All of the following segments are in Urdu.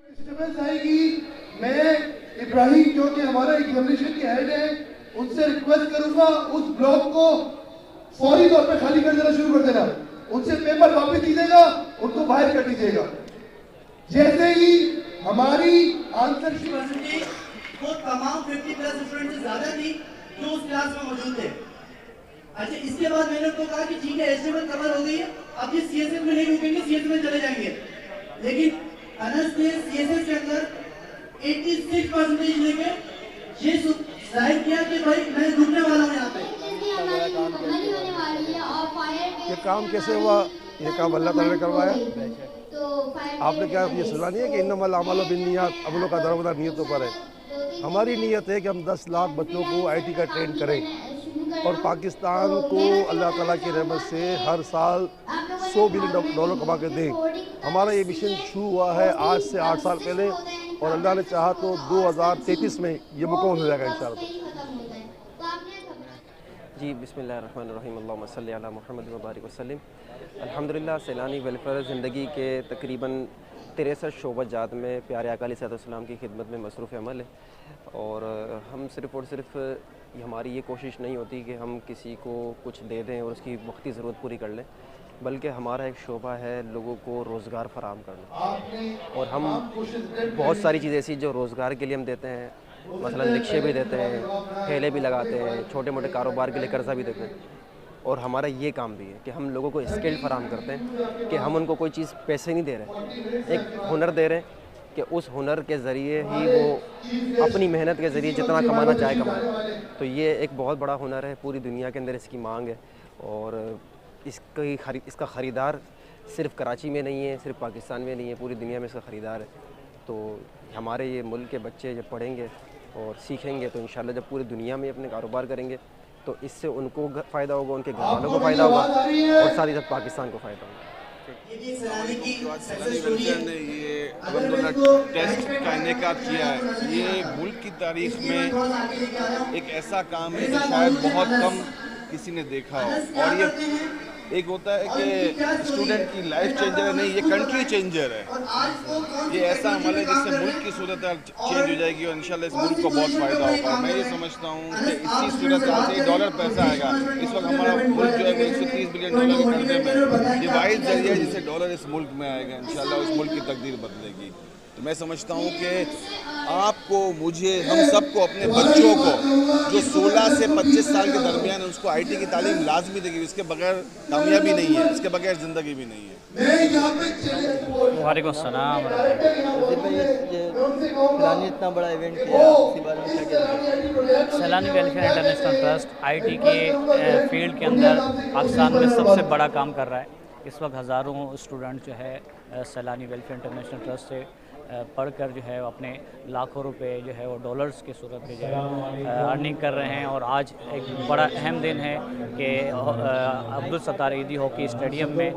آئے گی میں ابراہیم جو کہ ہمارا ایگزامینیشن کے ہیڈ ہیں ان سے ریکویسٹ کروں گا اس بلاک کو فوری طور پہ خالی کر دینا شروع کر دینا. ان سے پیپر واپس دیجیے گا, ان کو باہر کر دیجیے گا. جیسے ہی ہماری آنسر پرسنٹیج وہ تمام 50+ اسٹوڈنٹ سے زیادہ تھی جو اس کلاس میں موجود تھے. اچھا اس کے بعد میں نے ان کو کہا کہ ٹھیک ہے ایس ٹی کور ہو گئی ہے, اب یہ سی ایس ایف میں نہیں رکیں گے, سی ایس ایف میں چلے جائیں گے. لیکن انس نے سی ایس ایف کے اندر 86% لے کے یہ ظاہر کیا کہ بھائی میں رکنے والا ہوں یہاں پہ. یہ کام کیسے ہوا؟ یہ کام اللہ تعالیٰ نے کروایا. آپ نے کیا یہ سنا نہیں ہے کہ انما الاعمال بالنیات, عملوں کا درومدار نیتوں پر ہے. ہماری نیت ہے کہ ہم 10 لاکھ بچوں کو آئی ٹی کا ٹرین کریں اور پاکستان کو اللہ تعالیٰ کی رحمت سے ہر سال $100 بلین کما کے دیں. ہمارا یہ مشن شروع ہوا ہے آج سے 8 سال پہلے, اور اللہ نے چاہا تو 2033 میں یہ مکمل ہو جائے گا انشاءاللہ. جی بسم اللہ الرحمن الرحیم, اللہم صلی علی محمد وبارک وسلم. الحمدللہ سیلانی ویلفیئر زندگی کے تقریباً 63 شعبہ جات میں پیارے آقا علیہ السلام کی خدمت میں مصروف عمل ہے. اور ہم صرف اور صرف ہماری یہ کوشش نہیں ہوتی کہ ہم کسی کو کچھ دے دیں اور اس کی وقتی ضرورت پوری کر لیں, بلکہ ہمارا ایک شعبہ ہے لوگوں کو روزگار فراہم کرنا. اور ہم بہت ساری چیزیں ایسی جو روزگار کے لیے ہم دیتے ہیں, مثلا رکشے بھی دیتے ہیں, ٹھیلے بھی لگاتے ہیں, چھوٹے موٹے کاروبار کے لیے قرضہ بھی دیتے ہیں. اور ہمارا یہ کام بھی ہے کہ ہم لوگوں کو اسکل فراہم کرتے ہیں کہ ہم ان کو کوئی چیز پیسے نہیں دے رہے, ایک ہنر دے رہے ہیں کہ اس ہنر کے ذریعے ہی وہ اپنی محنت کے ذریعے جتنا کمانا چاہے کمائے. تو یہ ایک بہت بڑا ہنر ہے, پوری دنیا کے اندر اس کی مانگ ہے. اور اس کا خریدار صرف کراچی میں نہیں ہے, صرف پاکستان میں نہیں ہے, پوری دنیا میں اس کا خریدار ہے. تو ہمارے یہ ملک کے بچے جب پڑھیں گے اور سیکھیں گے تو انشاءاللہ جب پوری دنیا میں اپنے کاروبار کریں گے تو اس سے ان کو فائدہ ہوگا, ان کے گھر والوں کو فائدہ ہوگا, اور ساتھ ہی ساتھ پاکستان کو فائدہ ہوگا. نے یہ الحمدللہ ٹیسٹ کا انعقاد کیا ہے, یہ ملک کی تاریخ میں ایک ایسا کام ہے جو شاید بہت کم کسی نے دیکھا ہو. اور یہ ایک ہوتا ہے کہ اسٹوڈنٹ کی لائف چینجر ہے, نہیں یہ کنٹری چینجر ہے. یہ ایسا عمل ہے جس سے ملک کی صورتحال چینج ہو جائے گی اور انشاءاللہ اس ملک کو بہت فائدہ ہوگا. میں یہ سمجھتا ہوں کہ اسی صورتحال سے ڈالر پیسہ آئے گا. اس وقت ہمارا ملک جو ہے وہ $130 بلین کے قرضے میں, یہ واحد ذریعہ جس سے ڈالر اس ملک میں آئے گا, انشاءاللہ اس ملک کی تقدیر بدلے گی. تو میں سمجھتا ہوں کہ آپ کو, مجھے, ہم سب کو اپنے بچوں کو جو 16 سے 25 سال کے درمیان ہے اس کو آئی ٹی کی تعلیم لازمی دے گی. اس کے بغیر کامیابی نہیں ہے, اس کے بغیر زندگی بھی نہیں ہے. وعلیکم السلام. سیلانی اتنا بڑا ایونٹ کیا, اس کے بارے میں کیا کہتے ہیں؟ Saylani welfare international trust I T کے فیلڈ کے اندر پاکستان میں سب سے بڑا کام کر رہا ہے. اس وقت ہزاروں اسٹوڈنٹ جو ہے سیلانی ویلفیئر انٹرنیشنل ٹرسٹ سے پڑھ کر جو ہے اپنے لاکھوں روپے جو ہے وہ ڈالرز کے صورت میں جو ہے ارننگ کر رہے ہیں. اور آج ایک بڑا اہم دن ہے کہ عبدالستار عیدی ہاکی اسٹیڈیم میں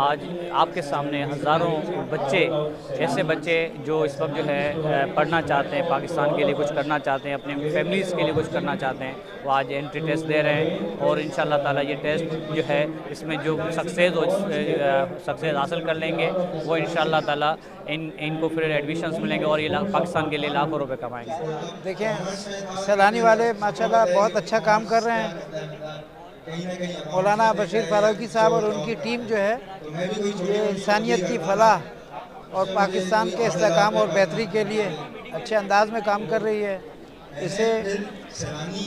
آج آپ کے سامنے ہزاروں بچے, ایسے بچے جو اس وقت جو ہے پڑھنا چاہتے ہیں, پاکستان کے لیے کچھ کرنا چاہتے ہیں, اپنے فیملیز کے لیے کچھ کرنا چاہتے ہیں, وہ آج انٹری ٹیسٹ دے رہے ہیں. اور انشاءاللہ تعالیٰ یہ ٹیسٹ جو ہے اس میں جو سکسیز حاصل کر لیں گے وہ انشاءاللہ تعالیٰ ان کو پھر ایڈمیشنز ملیں گے اور یہ پاکستان کے لیے لاکھوں روپے کمائیں گے. دیکھیں سیلانی والے ماشاءاللہ بہت اچھا کام کر رہے ہیں. مولانا بشیر فاروقی صاحب اور ان کی ٹیم جو ہے یہ انسانیت کی فلاح اور پاکستان کے استحکام اور بہتری کے لیے اچھے انداز میں کام کر رہی ہے. اسے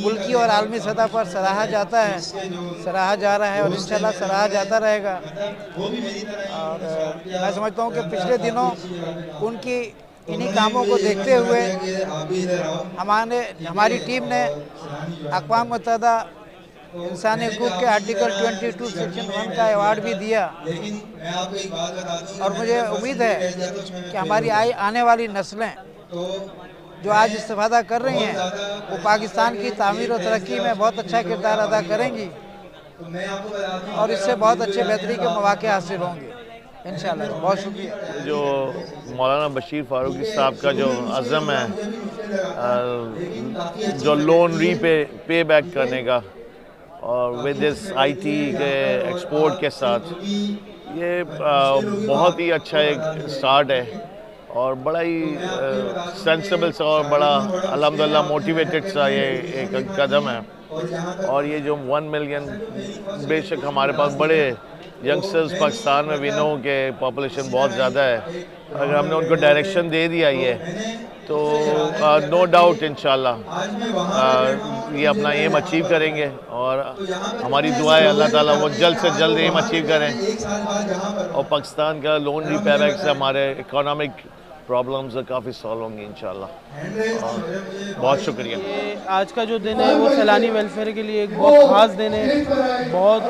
ملکی اور عالمی سطح پر سراہا جاتا ہے, سراہا جا رہا ہے اور انشاءاللہ سراہا جاتا رہے گا. اور میں سمجھتا ہوں کہ پچھلے دنوں ان کی انہی کاموں کو دیکھتے ہوئے ہماری ٹیم نے اقوام متحدہ انسانی حقوق کے آرٹیکل 22 سیکشن 1 کا ایوارڈ بھی دیا. اور مجھے امید ہے کہ ہماری آنے والی نسلیں جو آج استفادہ کر رہی ہیں وہ پاکستان کی تعمیر و ترقی میں بہت اچھا کردار ادا کریں گی اور اس سے بہت اچھے بہتری کے مواقع حاصل ہوں گے انشاءاللہ. بہت شکریہ. جو مولانا بشیر فاروقی صاحب کا جو عزم ہے جو لون پے بیک کرنے کا, اور ود اس آئی ٹی کے ایکسپورٹ کے ساتھ, یہ بہت ہی اچھا ایک سٹارٹ ہے. اور بڑا ہی سینسیبل سا اور بڑا الحمدللہ موٹیویٹڈ سا یہ ایک قدم ہے. اور یہ جو 1 ملین بے شک ہمارے پاس بڑے ینگسٹرز پاکستان میں بھی نو کہ پاپولیشن بہت زیادہ ہے, اگر ہم نے ان کو ڈائریکشن دے دیا یہ تو نو ڈاؤٹ انشاءاللہ یہ اپنا ایم اچیو کریں گے, اور ہماری دعا ہے اللہ تعالیٰ وہ جلد سے جلد ایم اچیو کریں, اور پاکستان کا لون ری پے بیک سے ہمارے اکنامک پرابلمز کافی سالو ہوں گی انشاءاللہ. بہت شکریہ. آج کا جو دن ہے وہ سیلانی ویلفیئر کے لیے ایک بہت خاص دن ہے, بہت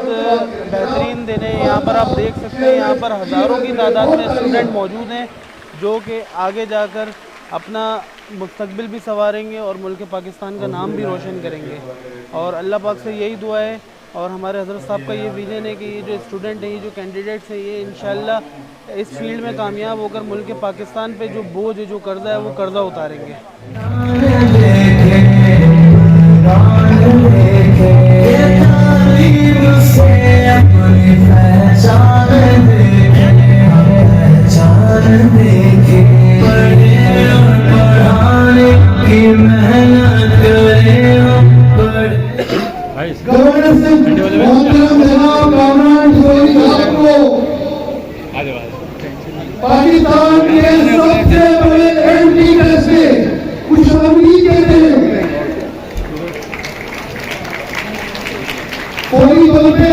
بہترین دن ہے. یہاں پر آپ دیکھ سکتے ہیں یہاں پر ہزاروں کی تعداد میں اسٹوڈنٹ موجود ہیں جو کہ آگے جا کر اپنا مستقبل بھی سنواریں گے اور ملک پاکستان کا نام بھی روشن کریں گے. اور اللہ پاک سے یہی دعا ہے, اور ہمارے حضرت صاحب کا یہ ویژن ہے کہ یہ جو اسٹوڈنٹ ہیں, یہ جو کینڈیڈیٹس ہیں, یہ انشاءاللہ اس فیلڈ میں کامیاب ہو کر ملک پاکستان پہ جو بوجھ ہے, جو قرضہ ہے, وہ قرضہ اتاریں گے. پاکستان کے سب سے بڑے اینٹی ٹیررسٹ سے کچھ آدمی کہتے ہیں فوری طور پہ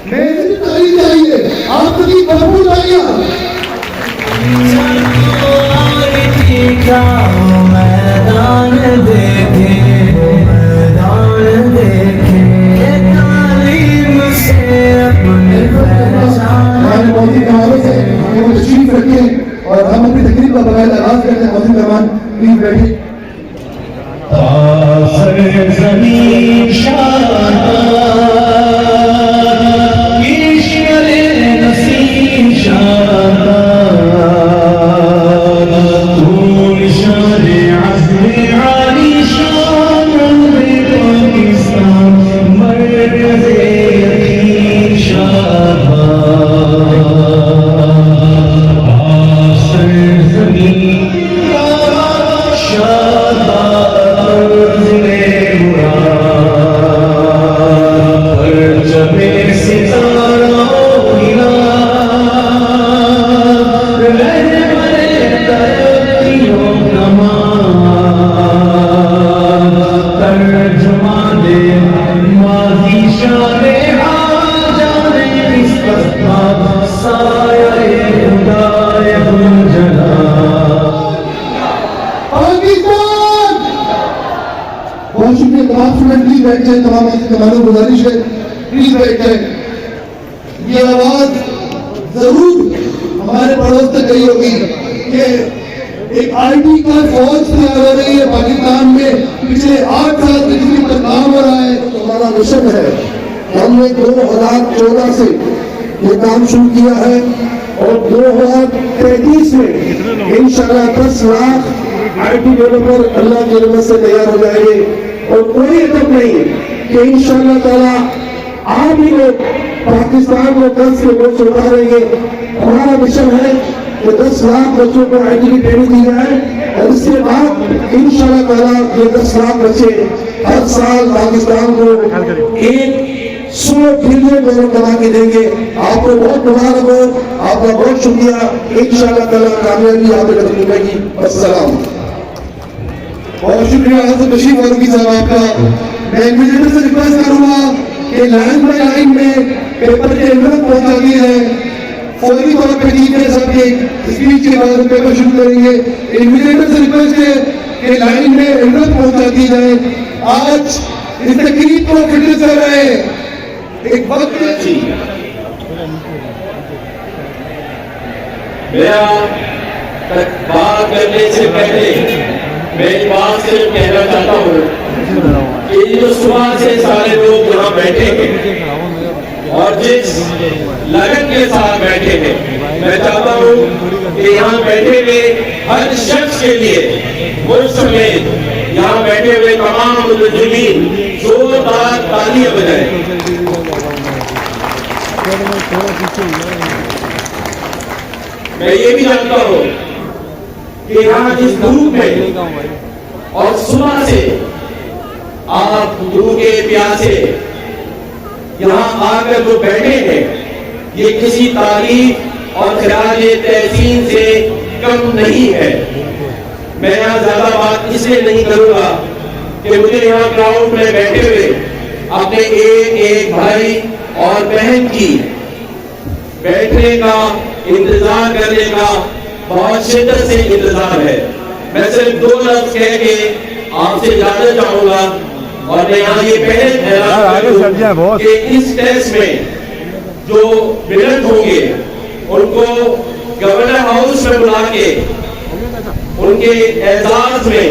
میری تاریخ چاہیے, آپ کی بہبود چاہیے. میدان دیکھے میدان دیکھے تشریف رکھیں اور ہم اپنی تقریب کا بغیر آغاز کرتے ہیں. موجود مہمان پلیز بیٹھیں. بہت شکریہ. تمام اسٹوڈنٹ پلیز بیٹھ جائیں, تمام مہمانوں کو گزارش ہے پلیز بیٹھ جائیں. یہ آواز ضرور ہمارے پڑوس تک گئی ہوگی کہ ایک آئی ٹی کا فوج تیار ہو رہی ہے پاکستان میں, پچھلے 8 سال سے جس پر کام ہو رہا ہے. تو ہمارا مشن ہے, ہم نے 2014 سے یہ کام شروع کیا ہے اور 2033 میں انشاءاللہ 10 لاکھ آئی ٹی ڈیولپر اللہ کی رحمت سے تیار ہو جائیں گے. اور کوئی ادب نہیں کہ انشاءاللہ تعالیٰ آپ ہی لوگ پاکستان کو 10 کے بوجھ سے اتاریں گے. ہمارا مشن ہے کہ 10 لاکھ بچوں کو آئی ٹی کی ٹریننگ دی جائے, اور اس کے بعد انشاءاللہ تعالیٰ یہ 10 لاکھ بچے ہر سال پاکستان کو 100 بلین ڈالر کما کے دیں گے. آپ کو بہت مبارک ہو, آپ کا بہت شکریہ. انشاءاللہ تعالیٰ کامیابی آپ تک ملے گی. السلام. بہت شکریہ حضرت بشیر فاروقی صاحب آپ کا. میں انویٹر سے ریکویسٹ کروں گا کہ لائن بائی لائن میں پیپر کے انویلپ پہنچا دیے ہیں. فوری طور پہ چیف صاحب کی اسپیچ کے بعد پیپر شروع کریں گے. انویٹر سے ریکویسٹ ہے کہ لائن میں انویلپ پہنچا دی جائے. آج اس تقریب کو فٹنس کر رہے ہیں. ایک وقت میرا بات کرنے سے پہلے میں ایک بات صرف کہنا چاہتا ہوں کہ یہ جو صبح سے سارے لوگ یہاں بیٹھے ہیں اور جس لگن کے ساتھ بیٹھے ہیں, میں چاہتا ہوں کہ یہاں بیٹھے ہوئے ہر شخص کے لیے ملک سمیت یہاں بیٹھے ہوئے تمام ملزمین زوردار تالیاں بجائیں. میں یہ بھی جانتا ہوں کہ یہاں اس دھوپ میں اور صبح سے آپ بھوکے پیاسے یہاں آ کر جو بیٹھے ہیں یہ کسی تعریف اور خراج تحسین سے کم نہیں ہے. میں یہاں زیادہ بات اس لیے نہیں کروں گا کہ مجھے یہاں کراؤڈ میں بیٹھے ہوئے اپنے ایک بھائی اور بہن کی بیٹھنے کا انتظار کرنے کا بہت شدت سے انتظار ہے. میں صرف 2 لفظ کہہ کے آپ سے اجازت چاہوں گا اور میں یہاں یہ پہلے اعلان کہ اس ٹیسٹ میں جو ونر ہوں گے ان کو گورنر ہاؤس میں بلا کے ان کے اعزاز میں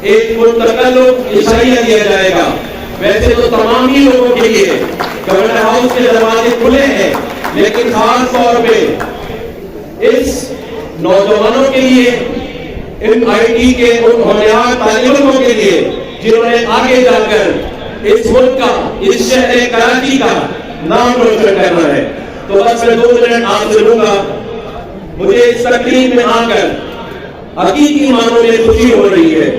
ایک متکلم عشائیہ دیا جائے گا. ویسے تو تمام ہی لوگوں کے لیے گورنر ہاؤس کے دروازے کھلے ہیں لیکن خاص طور پہ اس نوجوانوں کے لیے ان IIT کے ان ہونہار طالبوں کے لیے جنہوں نے آگے جا کر اس ملک کا اس شہر کراچی کا نام روشن کرنا ہے. تو بس میں 2 منٹ آپ سے لوں گا. مجھے اس تقریب میں آ کر حقیقی معنوں میں خوشی ہو رہی ہے.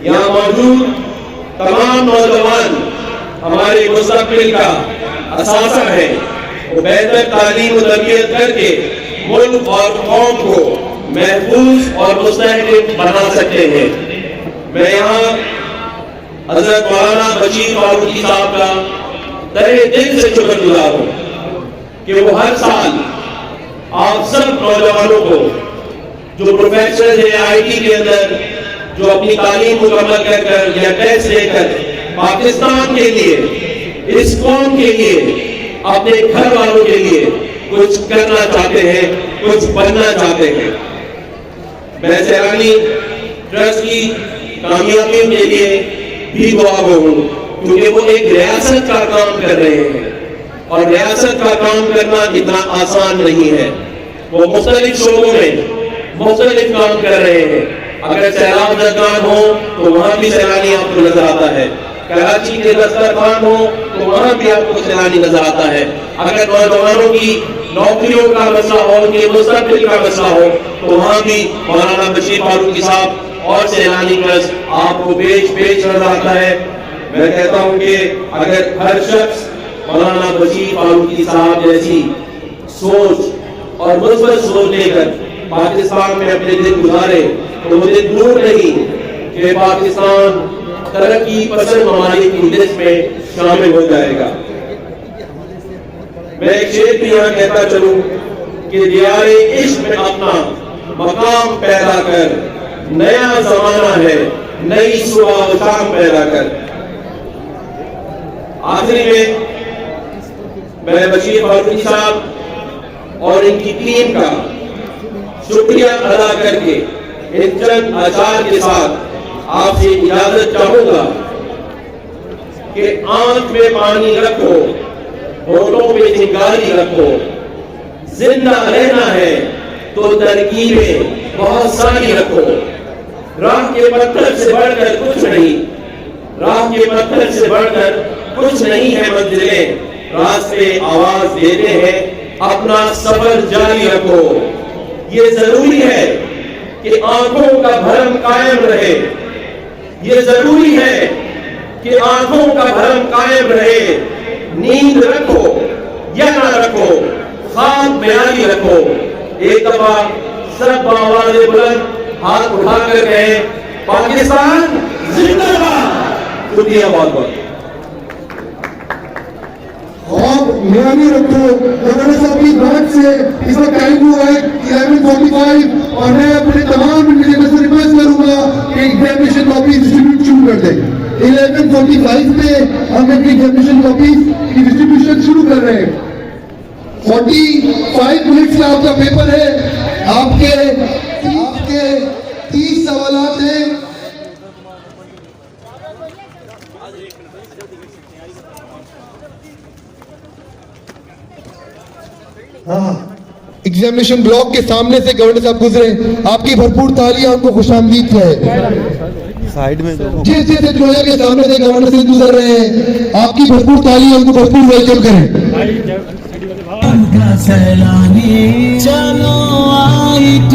یہاں موجود تمام نوجوان ہمارے مستقبل کا اثاثہ ہے. وہ بہتر تعلیم و تربیت کر کے ملک اور قوم کو محفوظ اور مستحکم بنا سکتے ہیں. میں یہاں حضرت مولانا بشیر فاروقی صاحب کا تہہ دل سے شکر گزار ہوں کہ وہ ہر سال آپ سب نوجوانوں کو جو پروفیسر ہیں IIT کے اندر جو اپنی تعلیم مکمل کر کر یا ٹیسٹ لے کر پاکستان کے لیے اس قوم کے لیے اپنے گھر والوں کے لیے کچھ کرنا چاہتے ہیں کچھ بننا چاہتے ہیں. میں سیلانی ٹرسٹ کی کامیابیوں کے لیے بھی دعا گو ہوں کیونکہ وہ ایک ریاست کا کام کر رہے ہیں اور ریاست کا کام کرنا اتنا آسان نہیں ہے. وہ مختلف شعبوں میں مختلف کام کر رہے ہیں. اگر سیلاب دستان ہو تو وہاں بھی سیلانی آپ کو نظر آتا ہے. کراچی کے دسترخوان ہو تو وہاں بھی آپ کو سیلانی نظر آتا ہے. اگر نوجوانوں کی نوکریوں کا مسئلہ ہو ان کے مستقبل کا مسئلہ ہو تو وہاں بھی مولانا بشیر فاروقی صاحب اور سیلانی ٹرسٹ آپ کو پیش نظر آتا ہے. میں کہتا ہوں کہ اگر ہر شخص مولانا بشیر فاروقی صاحب جیسی سوچ اور مثبت سوچ لے کر پاکستان میں اپنے دن گزارے تو مجھے دور نہیں کہ پاکستان ترقی پسند ممالک کی لسٹ میں شامل ہو جائے گا. میں ایک شعر بھی یہاں کہتا چلوں کہ دیار عشق میں اپنا مقام پیدا کر نیا زمانہ ہے نئی صبح و شام پیدا کر. آخری میں بشیر فاروقی صاحب اور ان کی ٹیم کا شکریہ ادا کر کے ان چند اشعار کے ساتھ آپ سے اجازت چاہوں گا کہ آنکھ میں پانی رکھو ہونٹوں پہ چنگاری رکھو. زندہ رہنا ہے تو ترکیبیں بہت ساری رکھو. راہ کے پتھر سے بڑھ کر کچھ نہیں راہ کے پتھر سے بڑھ کر کچھ نہیں ہے منزلیں. راستے آواز دیتے ہیں اپنا سفر جاری رکھو. یہ ضروری ہے کہ آنکھوں کا بھرم قائم رہے. یہ ضروری ہے کہ آنکھوں کا بھرم قائم رہے. نیند رکھو یا نہ رکھو خواب بیانی رکھو. ایک دفعہ سب آواز بلند ہاتھ اٹھا کر کہیں پاکستان زندہ باد. شکریہ بہت بہت. خواب بیانی رکھو. مولانا صاحب کی بات سے اس وقت ٹائم ہوا ہے 11:45 اور میں اپنے تمام انڈیجنس سے ریکویسٹ کروں گا کہ ایگزامینیشن کاپی ڈسٹریبیوٹ شروع کر دیں. 11:45 پہ ہم ایگزامینیشن کاپیز کی ڈسٹریبیوشن شروع کر رہے ہیں. 45 منٹس کا آپ کا پیپر ہے. آپ کے 30 سوالات ہیں. ایگزامینیشن بلاک کے سامنے سے گورنر صاحب گزرے. آپ کی بھرپور تالیاں ان کو خوش آمدید کہے. سائیڈ میں جس جو ہے کہ سامنے سے گورنر سے گزر رہے ہیں آپ کی بھرپور تالیاں ان کو بھرپور ویلکم کریں. سیلانی چلو IIT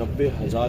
90,000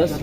10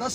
10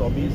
24